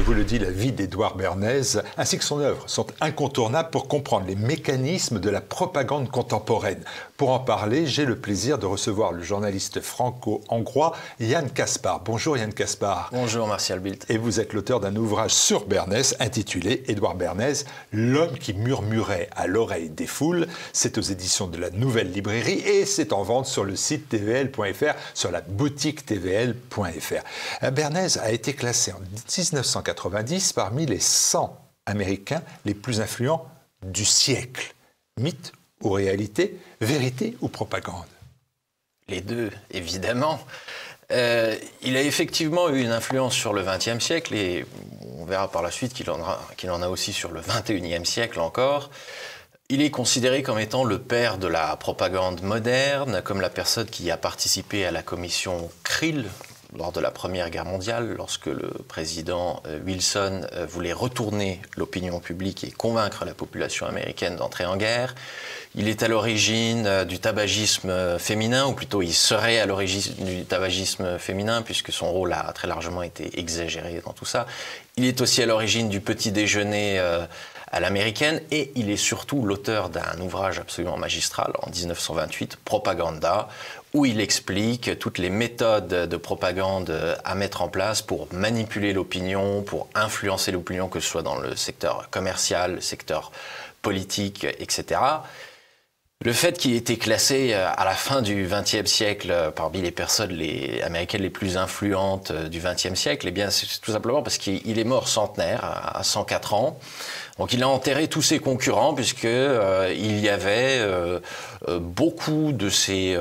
vous le dit, la vie d'Édouard Bernays ainsi que son œuvre sont incontournables pour comprendre les mécanismes de la propagande contemporaine. Pour en parler, j'ai le plaisir de recevoir le journaliste franco-hongrois Jan Kaspar. Bonjour Jan Kaspar. Bonjour Martial Bildt. Et vous êtes l'auteur d'un ouvrage sur Bernays intitulé Édouard Bernays, l'homme qui murmurait à l'oreille des foules. C'est aux éditions de la Nouvelle Librairie et c'est en vente sur le site tvl.fr, sur la boutique tvl.fr. Bernays a été classé en 1990 parmi les 100 Américains les plus influents du siècle. Mythe ou réalité, vérité ou propagande? Les deux, évidemment. Il a effectivement eu une influence sur le XXe siècle et on verra par la suite qu'il en a aussi sur le XXIe siècle encore. Il est considéré comme étant le père de la propagande moderne, comme la personne qui a participé à la commission Krill lors de la Première Guerre mondiale, lorsque le président Wilson voulait retourner l'opinion publique et convaincre la population américaine d'entrer en guerre. Il est à l'origine du tabagisme féminin, ou plutôt il serait à l'origine du tabagisme féminin, puisque son rôle a très largement été exagéré dans tout ça. Il est aussi à l'origine du petit déjeuner à l'américaine, et il est surtout l'auteur d'un ouvrage absolument magistral en 1928, Propaganda, où il explique toutes les méthodes de propagande à mettre en place pour manipuler l'opinion, pour influencer l'opinion, que ce soit dans le secteur commercial, le secteur politique, etc. Le fait qu'il ait été classé à la fin du XXe siècle parmi les personnes américaines les plus influentes du XXe siècle, eh bien, c'est tout simplement parce qu'il est mort centenaire, à 104 ans. Donc il a enterré tous ses concurrents puisqu'il y avait beaucoup de ses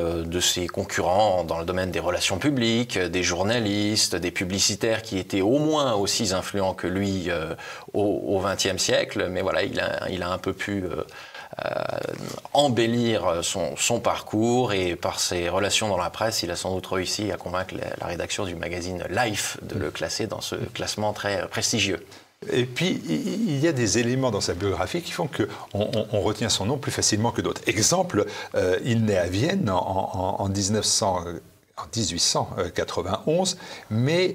concurrents dans le domaine des relations publiques, des journalistes, des publicitaires qui étaient au moins aussi influents que lui au XXe siècle. Mais voilà, il a un peu pu embellir son parcours, et par ses relations dans la presse, il a sans doute réussi à convaincre la rédaction du magazine Life de le classer dans ce classement très prestigieux. Et puis, il y a des éléments dans sa biographie qui font qu'on retient son nom plus facilement que d'autres. Exemple, il naît à Vienne en 1891, mais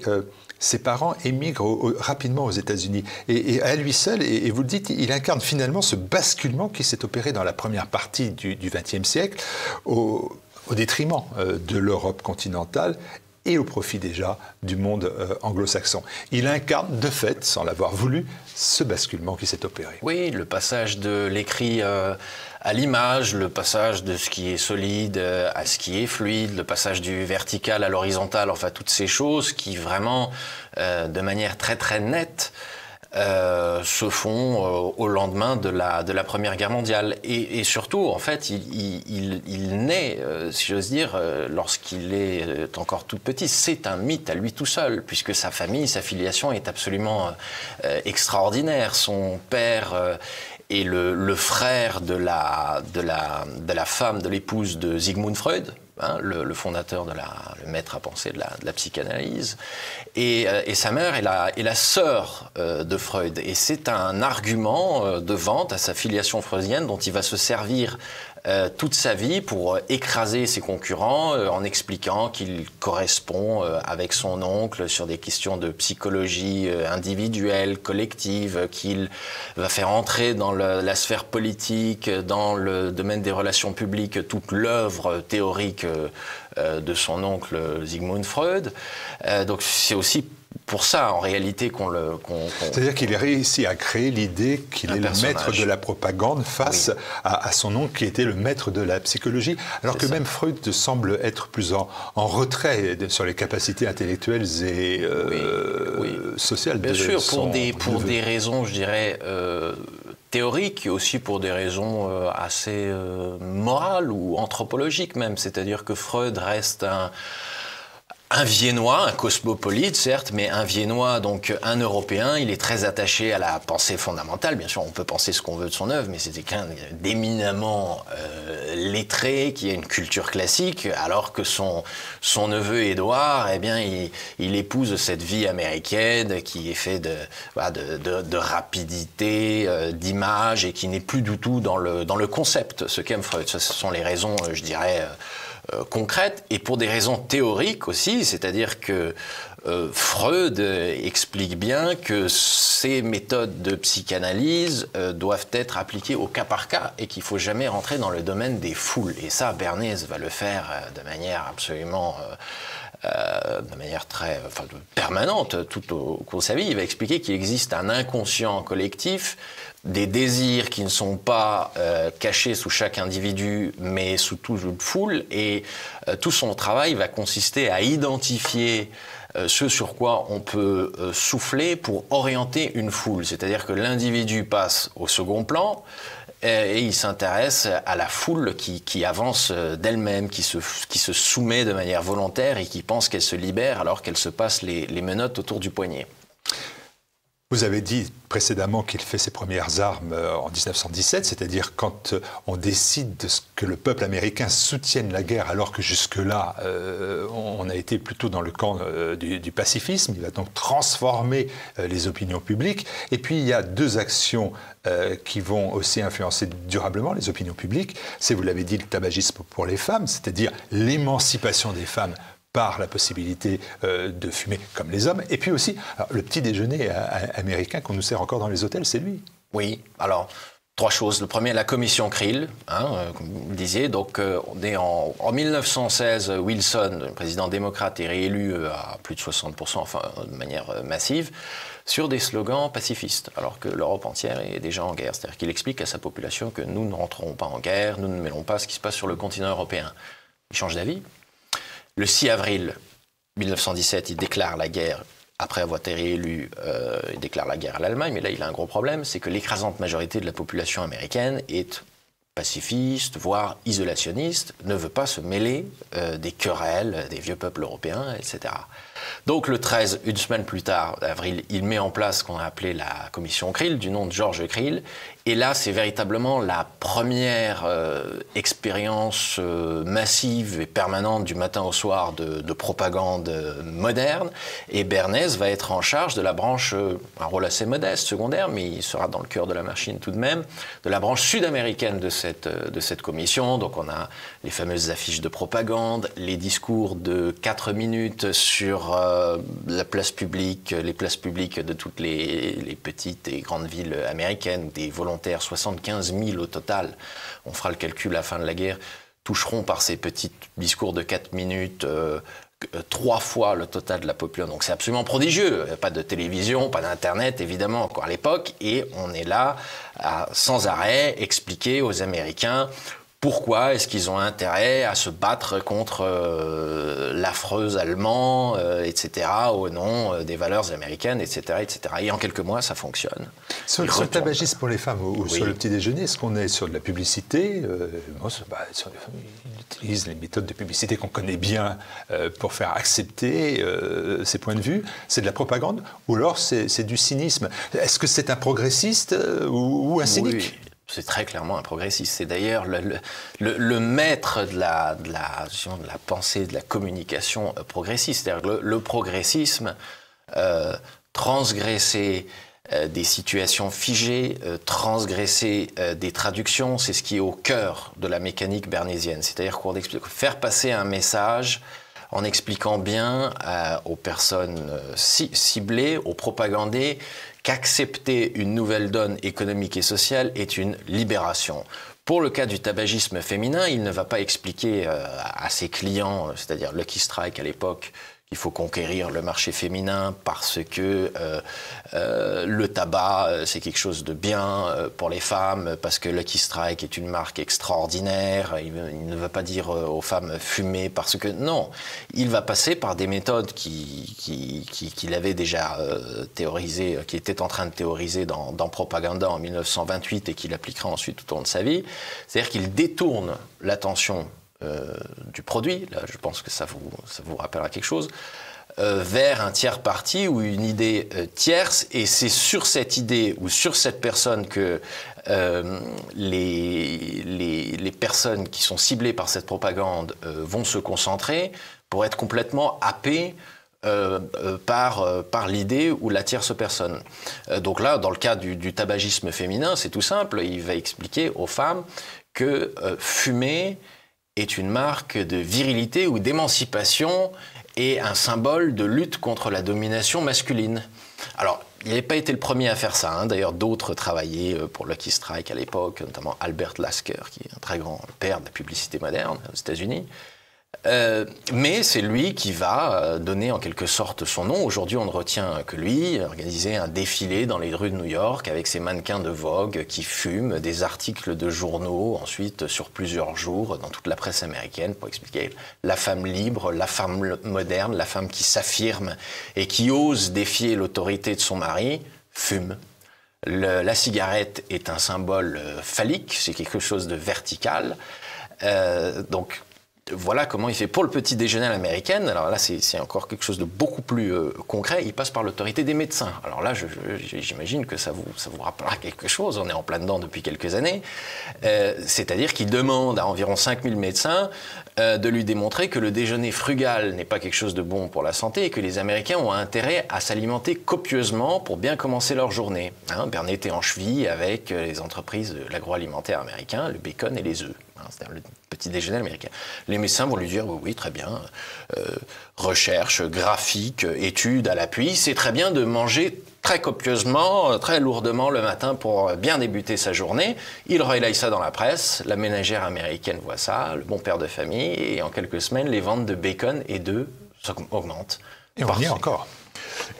ses parents émigrent rapidement aux États-Unis. Et à lui seul, et vous le dites, il incarne finalement ce basculement qui s'est opéré dans la première partie du XXe siècle, au détriment de l'Europe continentale et au profit déjà du monde anglo-saxon. Il incarne de fait, sans l'avoir voulu, ce basculement qui s'est opéré. Oui, le passage de l'écrit à l'image, le passage de ce qui est solide à ce qui est fluide, le passage du vertical à l'horizontal, enfin toutes ces choses qui vraiment, de manière très très nette, se font au lendemain de la Première Guerre mondiale. Et surtout, en fait, il naît, si j'ose dire, lorsqu'il est encore tout petit. C'est un mythe à lui tout seul, puisque sa famille, sa filiation est absolument extraordinaire. Son père est le frère de la femme, de l'épouse de Sigmund Freud, hein, le fondateur le maître à penser de la psychanalyse, et sa mère est la sœur de Freud. Et c'est un argument de vente à sa filiation freudienne dont il va se servir toute sa vie pour écraser ses concurrents en expliquant qu'il correspond avec son oncle sur des questions de psychologie individuelle, collective, qu'il va faire entrer dans la sphère politique, dans le domaine des relations publiques, toute l'œuvre théorique de son oncle Sigmund Freud. Donc c'est aussi pour ça, en réalité, C'est-à-dire qu'il a réussi à créer l'idée qu'il est le maître de la propagande face à son oncle qui était le maître de la psychologie. Alors que même Freud semble être plus en retrait sur les capacités intellectuelles et sociales de son neveu. Bien sûr, pour des raisons, je dirais, théoriques, et aussi pour des raisons assez morales ou anthropologiques même. C'est-à-dire que Freud reste un Viennois, un cosmopolite, certes, mais un Viennois, donc un Européen. Il est très attaché à la pensée fondamentale. Bien sûr, on peut penser ce qu'on veut de son œuvre, mais c'était quelqu'un d'éminemment lettré, qui a une culture classique, alors que son neveu Édouard, eh bien, il épouse cette vie américaine qui est faite de rapidité, d'image, et qui n'est plus du tout dans le concept, ce qu'aime Freud. Ce sont les raisons, je dirais, concrètes, et pour des raisons théoriques aussi, c'est-à-dire que Freud explique bien que ces méthodes de psychanalyse doivent être appliquées au cas par cas et qu'il ne faut jamais rentrer dans le domaine des foules. Et ça, Bernays va le faire de manière absolument... de manière permanente, tout au cours de sa vie. Il va expliquer qu'il existe un inconscient collectif, des désirs qui ne sont pas cachés sous chaque individu, mais sous toute une foule, et tout son travail va consister à identifier ce sur quoi on peut souffler pour orienter une foule. C'est-à-dire que l'individu passe au second plan, et il s'intéresse à la foule qui avance d'elle-même, qui se soumet de manière volontaire et qui pense qu'elle se libère alors qu'elle se passe les menottes autour du poignet. Vous avez dit précédemment qu'il fait ses premières armes en 1917, c'est-à-dire quand on décide que le peuple américain soutienne la guerre, alors que jusque-là, on a été plutôt dans le camp du pacifisme. Il va donc transformer les opinions publiques. Et puis, il y a deux actions qui vont aussi influencer durablement les opinions publiques. C'est, vous l'avez dit, le tabagisme pour les femmes, c'est-à-dire l'émancipation des femmes par la possibilité de fumer comme les hommes. Et puis aussi, alors, le petit déjeuner américain qu'on nous sert encore dans les hôtels, c'est lui. Oui, alors, trois choses. Le premier, la commission Krill, comme vous le disiez. Donc, on est en 1916, Wilson, le président démocrate, est réélu à plus de 60%, enfin, de manière massive, sur des slogans pacifistes, alors que l'Europe entière est déjà en guerre. C'est-à-dire qu'il explique à sa population que nous ne rentrerons pas en guerre, nous ne mêlons pas ce qui se passe sur le continent européen. Il change d'avis. Le 6 avril 1917, il déclare la guerre, après avoir été réélu, il déclare la guerre à l'Allemagne, mais là il a un gros problème, c'est que l'écrasante majorité de la population américaine est pacifiste, voire isolationniste, ne veut pas se mêler des querelles des vieux peuples européens, etc. Donc le 13, une semaine plus tard, avril, il met en place ce qu'on a appelé la commission Krill, du nom de George Krill. Et là, c'est véritablement la première expérience massive et permanente du matin au soir de propagande moderne. Et Bernays va être en charge de la branche, un rôle assez modeste, secondaire, mais il sera dans le cœur de la machine tout de même, de la branche sud-américaine de cette commission. Donc on a les fameuses affiches de propagande, les discours de 4 minutes sur la place publique, les places publiques de toutes les petites et grandes villes américaines, des volontaires, 75 000 au total, on fera le calcul à la fin de la guerre, toucheront par ces petits discours de 4 minutes 3 fois le total de la population. Donc c'est absolument prodigieux. Pas de télévision, pas d'internet évidemment encore à l'époque, et on est là à sans arrêt expliquer aux Américains pourquoi est-ce qu'ils ont intérêt à se battre contre l'affreux allemand, etc., au nom des valeurs américaines, etc., etc. Et en quelques mois, ça fonctionne. Sur le tabagisme pour les femmes ou sur le petit déjeuner, est-ce qu'on est sur de la publicité il utilise les méthodes de publicité qu'on connaît bien pour faire accepter ses points de vue. C'est de la propagande ou alors c'est du cynisme. Est-ce que c'est un progressiste ou un cynique ? Oui. C'est très clairement un progressiste. C'est d'ailleurs le maître de la pensée, de la communication progressiste. C'est-à-dire le progressisme, transgresser des situations figées, transgresser des traductions, c'est ce qui est au cœur de la mécanique bernaysienne. C'est-à-dire qu'on explique, faire passer un message en expliquant bien aux personnes ciblées, aux propagandés, qu'accepter une nouvelle donne économique et sociale est une libération. Pour le cas du tabagisme féminin, il ne va pas expliquer à ses clients, c'est-à-dire Lucky Strike à l'époque, qu'il faut conquérir le marché féminin parce que le tabac, c'est quelque chose de bien pour les femmes, parce que Lucky Strike est une marque extraordinaire. Il ne va pas dire aux femmes fumer parce que... Non, il va passer par des méthodes qu'il avait déjà théorisées, qu'il était en train de théoriser dans Propaganda en 1928 et qu'il appliquera ensuite tout au long de sa vie. C'est-à-dire qu'il détourne l'attention du produit, là je pense que ça vous rappellera quelque chose, vers un tiers parti ou une idée tierce, et c'est sur cette idée ou sur cette personne que les personnes qui sont ciblées par cette propagande vont se concentrer pour être complètement happées par l'idée ou la tierce personne. Donc là, dans le cas du tabagisme féminin, c'est tout simple, il va expliquer aux femmes que fumer est une marque de virilité ou d'émancipation et un symbole de lutte contre la domination masculine. Alors, il n'avait pas été le premier à faire ça. D'ailleurs, d'autres travaillaient pour Lucky Strike à l'époque, notamment Albert Lasker, qui est un très grand père de la publicité moderne aux États-Unis. Mais c'est lui qui va donner en quelque sorte son nom. Aujourd'hui, on ne retient que lui, organiser un défilé dans les rues de New York avec ses mannequins de Vogue qui fument, des articles de journaux, ensuite sur plusieurs jours dans toute la presse américaine pour expliquer la femme libre, la femme moderne, la femme qui s'affirme et qui ose défier l'autorité de son mari, fume. La cigarette est un symbole phallique, c'est quelque chose de vertical. Donc, voilà comment il fait pour le petit déjeuner à l'américaine. Alors là, c'est encore quelque chose de beaucoup plus concret. Il passe par l'autorité des médecins. Alors là, j'imagine que ça vous rappellera quelque chose. On est en plein dedans depuis quelques années. C'est-à-dire qu'il demande à environ 5000 médecins de lui démontrer que le déjeuner frugal n'est pas quelque chose de bon pour la santé et que les Américains ont intérêt à s'alimenter copieusement pour bien commencer leur journée. Bernet était en cheville avec les entreprises de l'agroalimentaire américain, le bacon et les œufs. C'est-à-dire le petit déjeuner américain. Les médecins vont lui dire oui, très bien, recherche, graphique, études à l'appui, c'est très bien de manger très copieusement, très lourdement le matin pour bien débuter sa journée. Il relaye ça dans la presse, la ménagère américaine voit ça, le bon père de famille, et en quelques semaines, les ventes de bacon et d'œufs augmentent. Et on y est encore.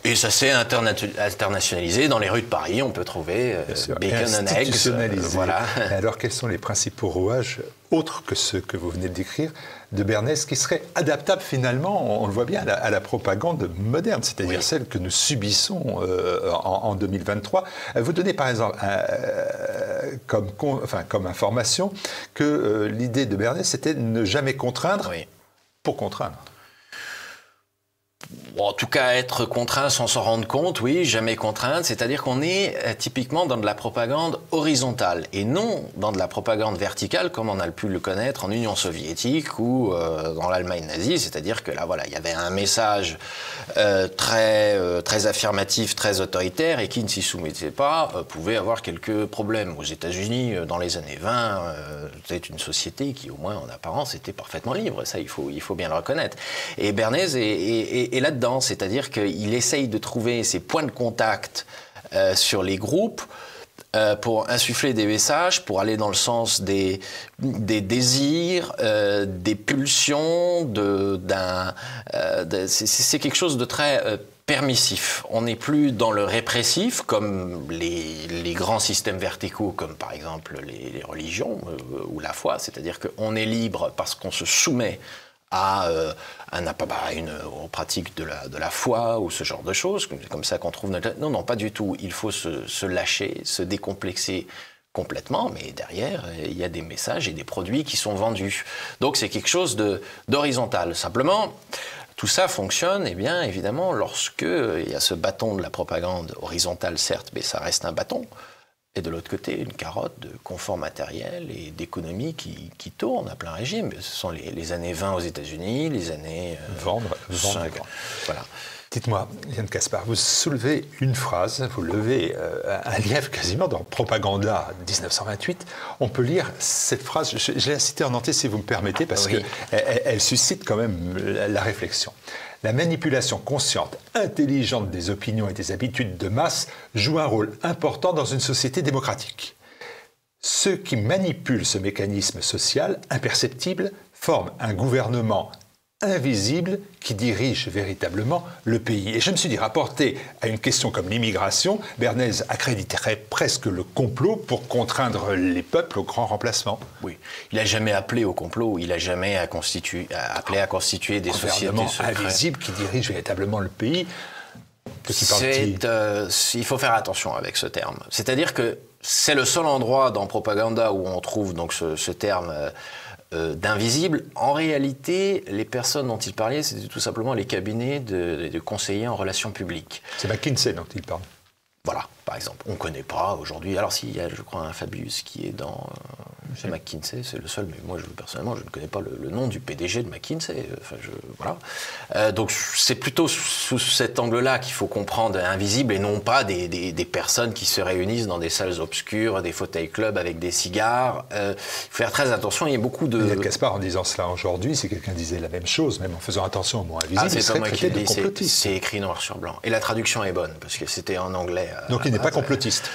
Et ça s'est internationalisé. Dans les rues de Paris, on peut trouver bacon and eggs. Voilà. Alors, quels sont les principaux rouages, autres que ceux que vous venez de décrire, de Bernays, qui seraient adaptables finalement, on le voit bien, à la propagande moderne, c'est-à-dire celle que nous subissons en 2023. Vous donnez par exemple comme information que l'idée de Bernays, c'était de ne jamais contraindre pour contraindre. En tout cas, être contraint sans s'en rendre compte, oui, jamais contrainte, c'est-à-dire qu'on est typiquement dans de la propagande horizontale et non dans de la propagande verticale comme on a pu le connaître en Union soviétique ou dans l'Allemagne nazie, c'est-à-dire que là, voilà, il y avait un message très affirmatif, très autoritaire et qui ne s'y soumettait pas pouvait avoir quelques problèmes. Aux États-Unis, dans les années 20, c'était une société qui, au moins en apparence, était parfaitement libre, ça il faut bien le reconnaître. Et Bernays est là-dedans, c'est-à-dire qu'il essaye de trouver ses points de contact sur les groupes pour insuffler des messages, pour aller dans le sens des désirs, des pulsions, c'est quelque chose de très permissif. On n'est plus dans le répressif, comme les grands systèmes verticaux, comme par exemple les religions ou la foi, c'est-à-dire qu'on est libre parce qu'on se soumet aux pratiques de la foi ou ce genre de choses, comme ça qu'on trouve notre... Non, pas du tout. Il faut se lâcher, se décomplexer complètement, mais derrière, il y a des messages et des produits qui sont vendus. Donc c'est quelque chose d'horizontal. Simplement, tout ça fonctionne, eh bien, évidemment, lorsque il y a ce bâton de la propagande horizontale, certes, mais ça reste un bâton. Et de l'autre côté, une carotte de confort matériel et d'économie qui tourne à plein régime. Ce sont les années 20 aux États-Unis, les années... Vendre. 5. Voilà. Dites-moi, Yann Caspar, vous soulevez une phrase, vous levez un lièvre quasiment dans Propaganda 1928. On peut lire cette phrase, je l'ai citée en entier si vous me permettez, parce qu'elle suscite quand même la réflexion. La manipulation consciente, intelligente des opinions et des habitudes de masse joue un rôle important dans une société démocratique. Ceux qui manipulent ce mécanisme social imperceptible forment un gouvernement invisible qui dirige véritablement le pays. Et je me suis dit, rapporté à une question comme l'immigration, Bernays accréditerait presque le complot pour contraindre les peuples au grand remplacement. Oui, il n'a jamais appelé au complot, il n'a jamais appelé à constituer des sociétés secrètes. Invisible qui dirige véritablement le pays. Il faut faire attention avec ce terme. C'est-à-dire que c'est le seul endroit dans Propaganda où on trouve donc ce terme d'invisible. En réalité, les personnes dont il parlait, c'était tout simplement les cabinets de conseillers en relations publiques. C'est McKinsey dont il parle. Voilà, par exemple. On ne connaît pas aujourd'hui. Alors s'il y a, je crois, un Fabius qui est dans Chez McKinsey, c'est le seul, mais moi, personnellement, je ne connais pas le nom du PDG de McKinsey. Enfin, voilà. Donc, c'est plutôt sous cet angle-là qu'il faut comprendre Invisible et non pas des personnes qui se réunissent dans des salles obscures, des fauteuils clubs avec des cigares. Il faut faire très attention, il y a beaucoup de... Yann Gaspard, en disant cela aujourd'hui, si quelqu'un disait la même chose, même en faisant attention au mot invisible, il serait traité de complotiste. C'est écrit noir sur blanc. Et la traduction est bonne, parce que c'était en anglais. Donc, il n'est pas complotiste.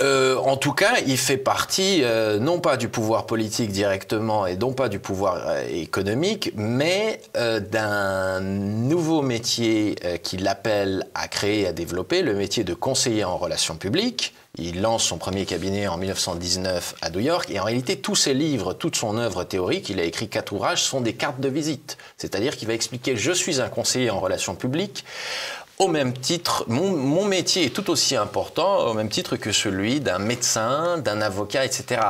En tout cas, il fait partie, non pas du pouvoir politique directement et non pas du pouvoir économique, mais d'un nouveau métier qu'il appelle à créer, à développer, le métier de conseiller en relations publiques. Il lance son premier cabinet en 1919 à New York et en réalité, tous ses livres, toute son œuvre théorique, il a écrit 4 ouvrages, sont des cartes de visite. C'est-à-dire qu'il va expliquer « je suis un conseiller en relations publiques ». Au même titre, mon métier est tout aussi important, au même titre que celui d'un médecin, d'un avocat, etc.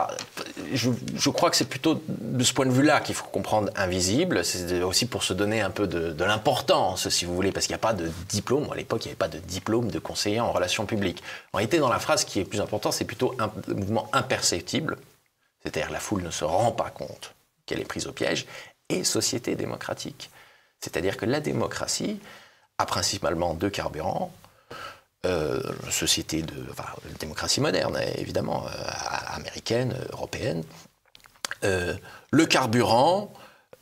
Je crois que c'est plutôt de ce point de vue-là qu'il faut comprendre Invisible. C'est aussi pour se donner un peu de l'importance, si vous voulez, parce qu'il n'y a pas de diplôme. À l'époque, il n'y avait pas de diplôme de conseiller en relations publiques. En réalité, dans la phrase, ce qui est plus important, c'est plutôt un mouvement imperceptible. C'est-à-dire la foule ne se rend pas compte qu'elle est prise au piège. Et société démocratique. C'est-à-dire que la démocratie a principalement 2 carburants, démocratie moderne, évidemment, américaine, européenne. Le carburant,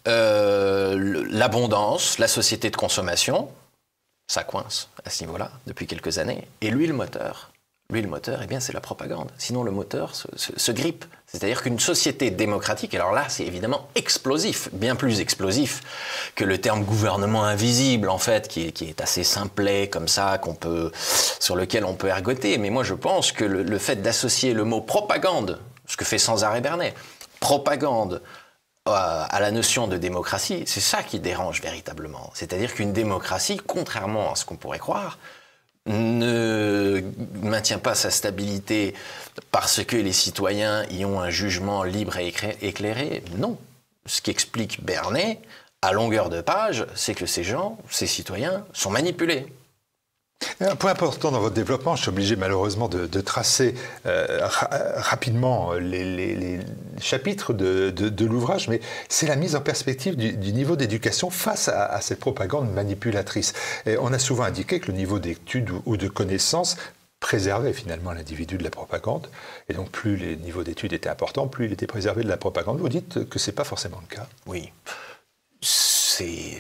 l'abondance, la société de consommation, ça coince à ce niveau-là depuis quelques années. Et l'huile moteur, eh bien, c'est la propagande. Sinon, le moteur se grippe. C'est-à-dire qu'une société démocratique, alors là, c'est évidemment explosif, bien plus explosif que le terme gouvernement invisible, en fait, qui est assez simplet, comme ça, sur lequel on peut ergoter. Mais moi, je pense que le fait d'associer le mot propagande, ce que fait sans arrêt Bernet, propagande, à la notion de démocratie, c'est ça qui dérange véritablement. C'est-à-dire qu'une démocratie, contrairement à ce qu'on pourrait croire, ne maintient pas sa stabilité parce que les citoyens y ont un jugement libre et éclairé. Non. Ce qu'explique Bernet, à longueur de page, c'est que ces citoyens, sont manipulés. Un point important dans votre développement, je suis obligé malheureusement de tracer rapidement les chapitres de l'ouvrage, mais c'est la mise en perspective du niveau d'éducation face à cette propagande manipulatrice. Et on a souvent indiqué que le niveau d'études ou de connaissances préservait finalement l'individu de la propagande, et donc plus les niveaux d'études étaient importants, plus il était préservé de la propagande. Vous dites que ce n'est pas forcément le cas. Oui.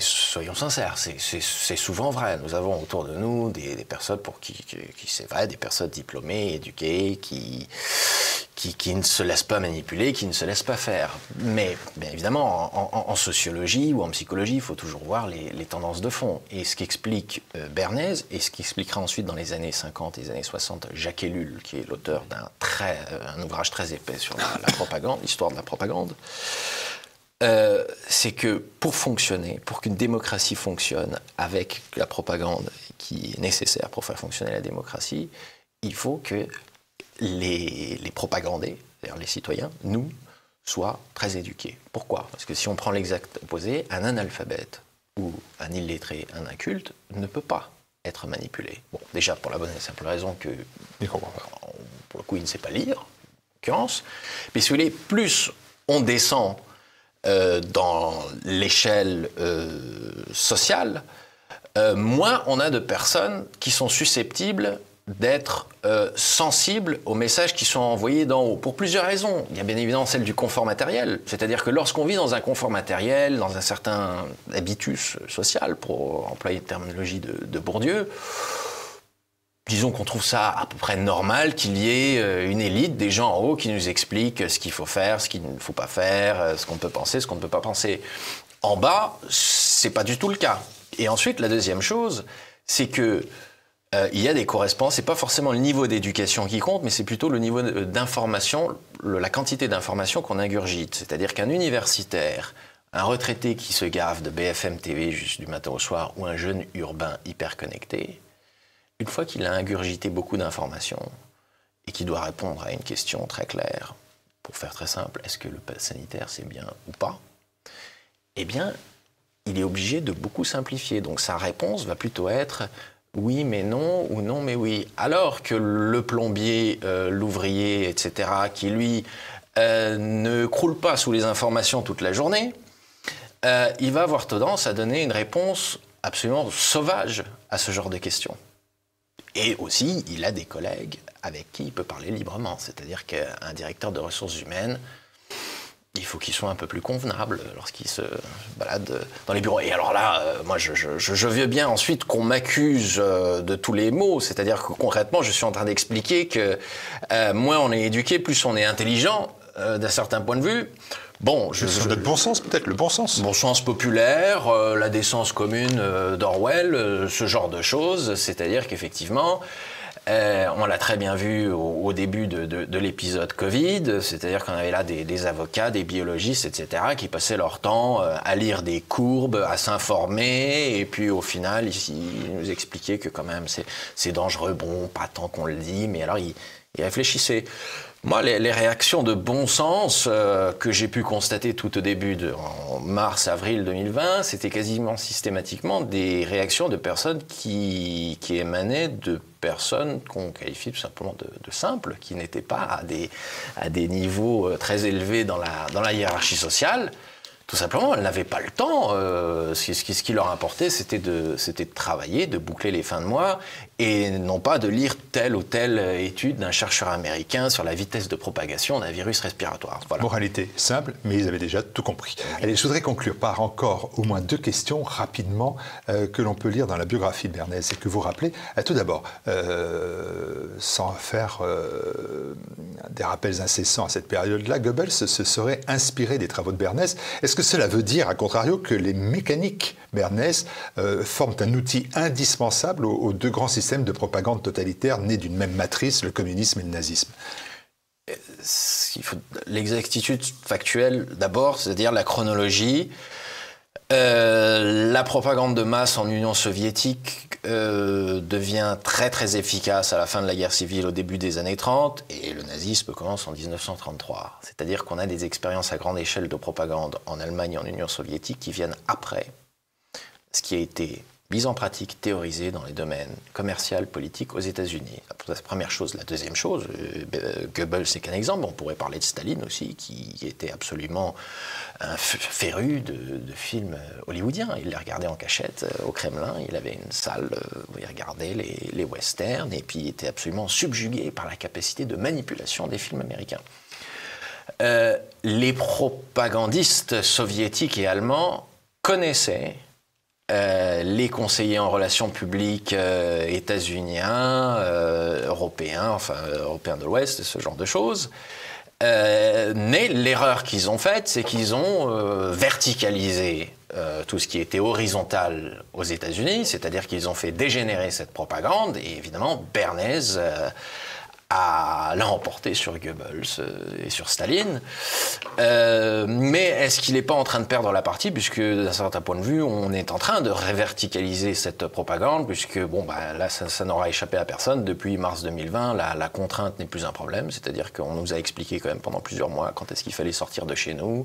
Soyons sincères, c'est souvent vrai. Nous avons autour de nous des personnes pour qui c'est vrai, des personnes diplômées, éduquées, qui ne se laissent pas manipuler, qui ne se laissent pas faire. Mais bien évidemment, en sociologie ou en psychologie, il faut toujours voir les tendances de fond. Et ce qu'explique Bernays, et ce qu'expliquera ensuite dans les années 50 et les années 60 Jacques Ellul, qui est l'auteur d'un ouvrage très épais sur la propagande, l'histoire de la propagande, c'est que pour fonctionner, pour qu'une démocratie fonctionne avec la propagande qui est nécessaire pour faire fonctionner la démocratie, il faut que les propagandés, c'est-à-dire les citoyens, nous, soient très éduqués. Pourquoi ? Parce que si on prend l'exact opposé, un analphabète ou un illettré, un inculte, ne peut pas être manipulé. Bon, déjà pour la bonne et simple raison que, pour le coup, il ne sait pas lire, en l'occurrence, mais si vous voulez, plus on descend dans l'échelle sociale, moins on a de personnes qui sont susceptibles d'être sensibles aux messages qui sont envoyés d'en haut, pour plusieurs raisons. Il y a bien évidemment celle du confort matériel, c'est-à-dire que lorsqu'on vit dans un confort matériel, dans un certain habitus social, pour employer la terminologie de Bourdieu, disons qu'on trouve ça à peu près normal qu'il y ait une élite, des gens en haut qui nous expliquent ce qu'il faut faire, ce qu'il ne faut pas faire, ce qu'on peut penser, ce qu'on ne peut pas penser. En bas, c'est pas du tout le cas. Et ensuite, la deuxième chose, c'est que il y a des correspondances. C'est pas forcément le niveau d'éducation qui compte, mais c'est plutôt le niveau d'information, la quantité d'informations qu'on ingurgite. C'est-à-dire qu'un universitaire, un retraité qui se gave de BFM TV juste du matin au soir, ou un jeune urbain hyper connecté, une fois qu'il a ingurgité beaucoup d'informations et qu'il doit répondre à une question très claire, pour faire très simple, est-ce que le pass sanitaire c'est bien ou pas ? Eh bien, il est obligé de beaucoup simplifier. Donc sa réponse va plutôt être oui mais non ou non mais oui. Alors que le plombier, l'ouvrier, etc., qui lui ne croule pas sous les informations toute la journée, il va avoir tendance à donner une réponse absolument sauvage à ce genre de questions. Et aussi, il a des collègues avec qui il peut parler librement. C'est-à-dire qu'un directeur de ressources humaines, il faut qu'il soit un peu plus convenable lorsqu'il se balade dans les bureaux. Et alors là, moi, je veux bien ensuite qu'on m'accuse de tous les maux. C'est-à-dire que concrètement, je suis en train d'expliquer que moins on est éduqué, plus on est intelligent, d'un certain point de vue. Bon, notre bon sens, peut-être, le bon sens. Bon sens populaire, la décence commune d'Orwell, ce genre de choses. C'est-à-dire qu'effectivement, on l'a très bien vu au début de l'épisode Covid, c'est-à-dire qu'on avait là des avocats, des biologistes, etc., qui passaient leur temps à lire des courbes, à s'informer, et puis au final, ils nous expliquaient que quand même c'est dangereux, bon, pas tant qu'on le dit, mais alors ils réfléchissaient. Moi, les réactions de bon sens que j'ai pu constater tout au début, en mars-avril 2020, c'était quasiment systématiquement des réactions de personnes qui émanaient de personnes qu'on qualifie tout simplement de simples, qui n'étaient pas à des niveaux très élevés dans la hiérarchie sociale. Tout simplement, elles n'avaient pas le temps. Ce qui leur importait, c'était de travailler, de boucler les fins de mois, et non pas de lire telle ou telle étude d'un chercheur américain sur la vitesse de propagation d'un virus respiratoire. Voilà. Moralité simple, mais ils avaient déjà tout compris. Oui. Allez, je voudrais conclure par encore au moins 2 questions rapidement que l'on peut lire dans la biographie de Bernays et que vous rappelez. Tout d'abord, sans faire des rappels incessants à cette période-là, Goebbels se serait inspiré des travaux de Bernays. Est-ce que cela veut dire, à contrario, que les mécaniques Bernays forment un outil indispensable aux 2 grands systèmes de propagande totalitaire nés d'une même matrice, le communisme et le nazisme? L'exactitude factuelle d'abord, c'est-à-dire la chronologie. La propagande de masse en Union soviétique devient très très efficace à la fin de la guerre civile, au début des années 30, et le nazisme commence en 1933. C'est-à-dire qu'on a des expériences à grande échelle de propagande en Allemagne et en Union soviétique qui viennent après ce qui a été mise en pratique, théorisée dans les domaines commercial, politique aux États-Unis. La première chose. La deuxième chose, Goebbels c'est qu'un exemple, on pourrait parler de Staline aussi, qui était absolument un féru de films hollywoodiens. Il les regardait en cachette au Kremlin, il avait une salle où il regardait les westerns, et puis il était absolument subjugué par la capacité de manipulation des films américains. Les propagandistes soviétiques et allemands connaissaient les conseillers en relations publiques états-uniens, européens de l'Ouest, ce genre de choses. Mais l'erreur qu'ils ont faite, c'est qu'ils ont verticalisé tout ce qui était horizontal aux États-Unis, c'est-à-dire qu'ils ont fait dégénérer cette propagande, et évidemment, Bernays l'a emporté sur Goebbels et sur Staline. Mais est-ce qu'il n'est pas en train de perdre la partie, puisque d'un certain point de vue, on est en train de réverticaliser cette propagande, puisque là, ça n'aura échappé à personne. Depuis mars 2020, la contrainte n'est plus un problème, c'est-à-dire qu'on nous a expliqué quand même pendant plusieurs mois quand est-ce qu'il fallait sortir de chez nous,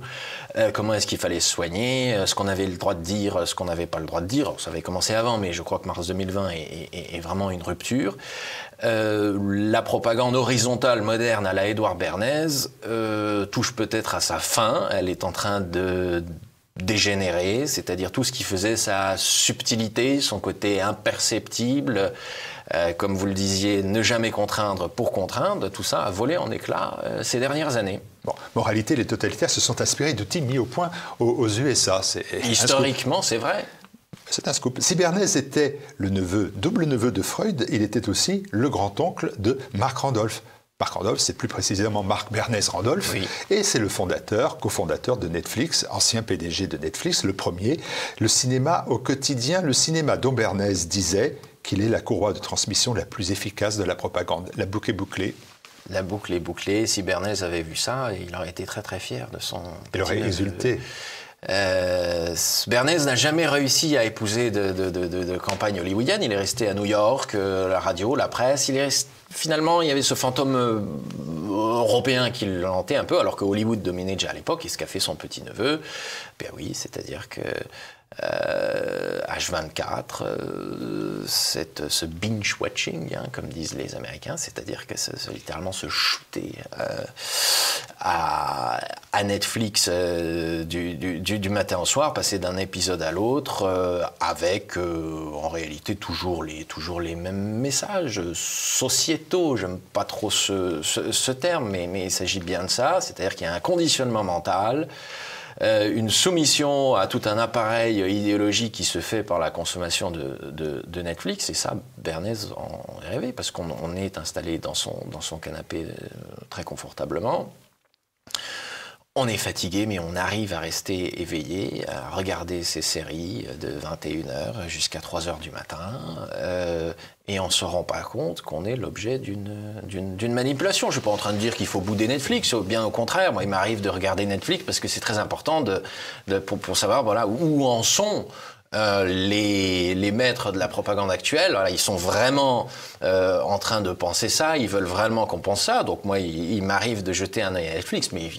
comment est-ce qu'il fallait se soigner, ce qu'on avait le droit de dire, ce qu'on n'avait pas le droit de dire. Ça avait commencé avant, mais je crois que mars 2020 est vraiment une rupture. La propagande horizontale moderne à la Édouard Bernays touche peut-être à sa fin. Elle est en train de dégénérer, c'est-à-dire tout ce qui faisait sa subtilité, son côté imperceptible, comme vous le disiez, ne jamais contraindre pour contraindre, tout ça a volé en éclats ces dernières années. Bon, moralité, les totalitaires se sont inspirés d'outils mis au point aux USA. Historiquement, c'est vrai. C'est un scoop. Si Bernays était le double neveu de Freud, il était aussi le grand-oncle de Marc Randolph. Marc Randolph, c'est plus précisément Marc Bernays Randolph, oui. Et c'est le cofondateur de Netflix, ancien PDG de Netflix, le premier. Le cinéma au quotidien, le cinéma dont Bernays disait qu'il est la courroie de transmission la plus efficace de la propagande. La boucle est bouclée. La boucle est bouclée. Si Bernays avait vu ça, il aurait été très très fier de son... Il aurait exulté. Bernays n'a jamais réussi à épouser de campagne hollywoodienne. Il est resté à New York, la radio, la presse. Finalement, il y avait ce fantôme européen qui le hantait un peu, alors que Hollywood dominait déjà à l'époque. Et ce qu'a fait son petit-neveu, ben oui, c'est-à-dire que H24, ce binge-watching, hein, comme disent les Américains, c'est-à-dire que c'est littéralement se shooter à Netflix du matin au soir, passer d'un épisode à l'autre, avec en réalité toujours les mêmes messages sociétaux. J'aime pas trop ce terme, mais il s'agit bien de ça, c'est-à-dire qu'il y a un conditionnement mental, une soumission à tout un appareil idéologique qui se fait par la consommation de Netflix, et ça, Bernays en est rêvé, parce qu'on est installé dans son canapé très confortablement. On est fatigué, mais on arrive à rester éveillé, à regarder ces séries de 21h jusqu'à 3h du matin, et on ne se rend pas compte qu'on est l'objet d'une manipulation. Je ne suis pas en train de dire qu'il faut bouder Netflix, bien au contraire. Moi, il m'arrive de regarder Netflix parce que c'est très important pour savoir voilà, où en sont les maîtres de la propagande actuelle. Voilà, ils sont vraiment en train de penser ça, ils veulent vraiment qu'on pense ça. Donc moi, il m'arrive de jeter un œil à Netflix, mais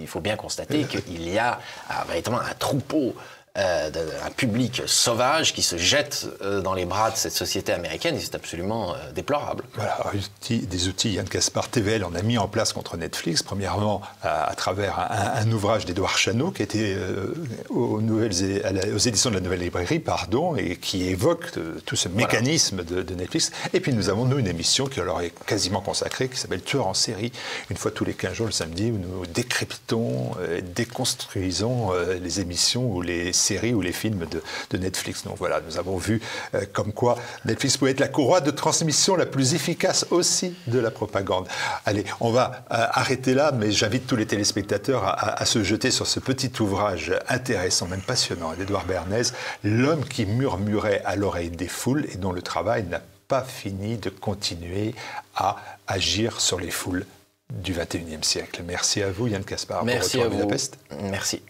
il faut bien constater qu'il y a véritablement un troupeau, un public sauvage qui se jette dans les bras de cette société américaine, et c'est absolument déplorable. Voilà, des outils, Yann Gaspard, TVL en a mis en place contre Netflix, premièrement à travers un ouvrage d'Édouard Chano qui était aux éditions de la Nouvelle Librairie, et qui évoque tout ce mécanisme de Netflix. Et puis nous avons, nous, une émission qui leur est quasiment consacrée, qui s'appelle Tueur en série, une fois tous les 15 jours le samedi, où nous décryptons, déconstruisons les émissions ou les séries ou les films de Netflix. Donc voilà, nous avons vu comme quoi Netflix pouvait être la courroie de transmission la plus efficace aussi de la propagande. Allez, on va arrêter là, mais j'invite tous les téléspectateurs à se jeter sur ce petit ouvrage intéressant, même passionnant, d'Edouard Bernays, L'homme qui murmurait à l'oreille des foules et dont le travail n'a pas fini de continuer à agir sur les foules du XXIe siècle. Merci à vous, Yann Gaspard. Merci à vous. Budapest. Merci.